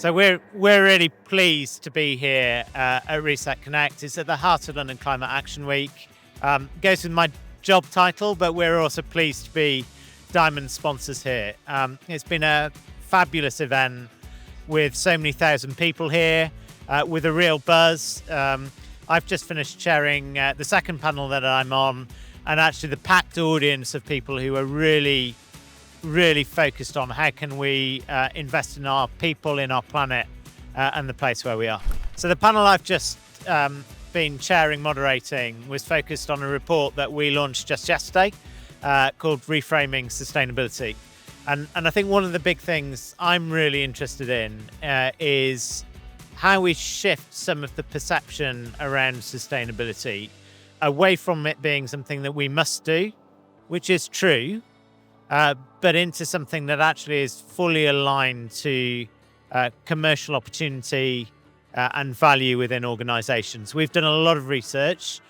So we're really pleased to be here at Reset Connect. It's at the heart of London Climate Action Week. Goes with my job title, but we're also pleased to be Diamond sponsors here. It's been a fabulous event with so many thousand people here, with a real buzz. I've just finished chairing the second panel that I'm on, and actually the packed audience of people who are really focused on how can we invest in our people, in our planet, and the place where we are. So the panel I've just been chairing, moderating, was focused on a report that we launched just yesterday called Reframing Sustainability. And I think one of the big things I'm really interested in is how we shift some of the perception around sustainability away from it being something that we must do, which is true, but into something that actually is fully aligned to commercial opportunity and value within organizations. We've done a lot of research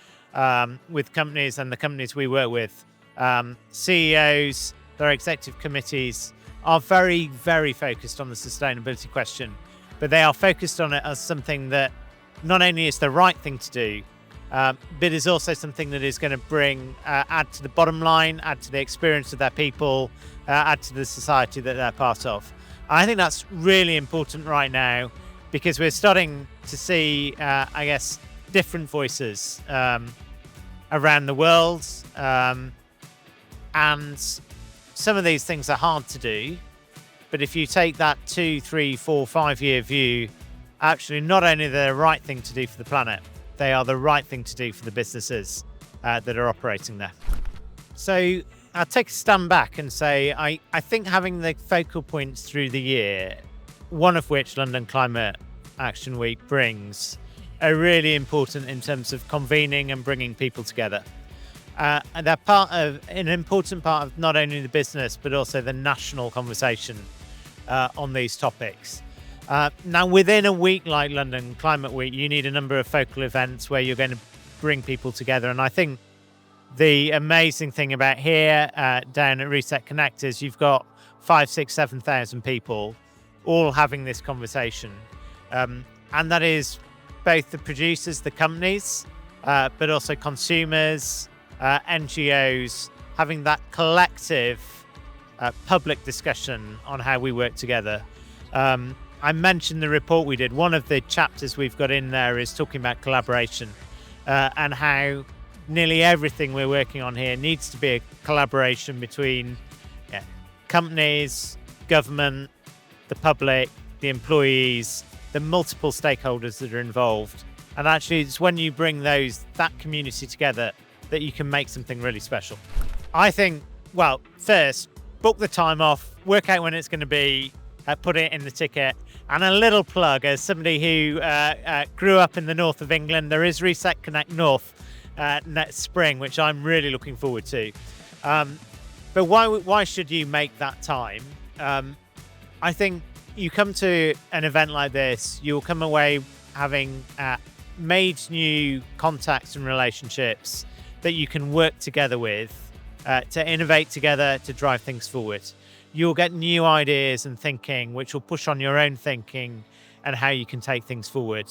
with companies and the companies we work with. CEOs, their executive committees are very focused on the sustainability question, but they are focused on it as something that not only is the right thing to do, but is also something that is going to bring, add to the bottom line, add to the experience of their people, add to the society that they're part of. I think that's really important right now because we're starting to see, I guess, different voices around the world. And some of these things are hard to do, but if you take that 2, 3, 4, 5 year view, actually not only they're the right thing to do for the planet, they are the right thing to do for the businesses that are operating there. So I'll take a stand back and say, I think having the focal points through the year, one of which London Climate Action Week brings, are really important in terms of convening and bringing people together. And they're an important part of not only the business, but also the national conversation on these topics. Now, within a week like London Climate Week, you need a number of focal events where you're going to bring people together. And I think the amazing thing about here down at Reset Connect is you've got 5,000, 6,000, 7,000 people all having this conversation. And that is both the producers, the companies, but also consumers, NGOs, having that collective public discussion on how we work together. I mentioned the report we did. One of the chapters we've got in there is talking about collaboration and how nearly everything we're working on here needs to be a collaboration between companies, government, the public, the employees, the multiple stakeholders that are involved. And actually, it's when you bring that community together that you can make something really special. I think, well, first, book the time off, work out when it's going to be, put it in the ticket. And a little plug, as somebody who grew up in the north of England, there is Reset Connect North next spring, which I'm really looking forward to. But why should you make that time? I think you come to an event like this, you'll come away having made new contacts and relationships that you can work together with, to innovate together, to drive things forward. You'll get new ideas and thinking, which will push on your own thinking and how you can take things forward.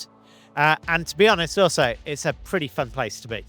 And to be honest, also, it's a pretty fun place to be.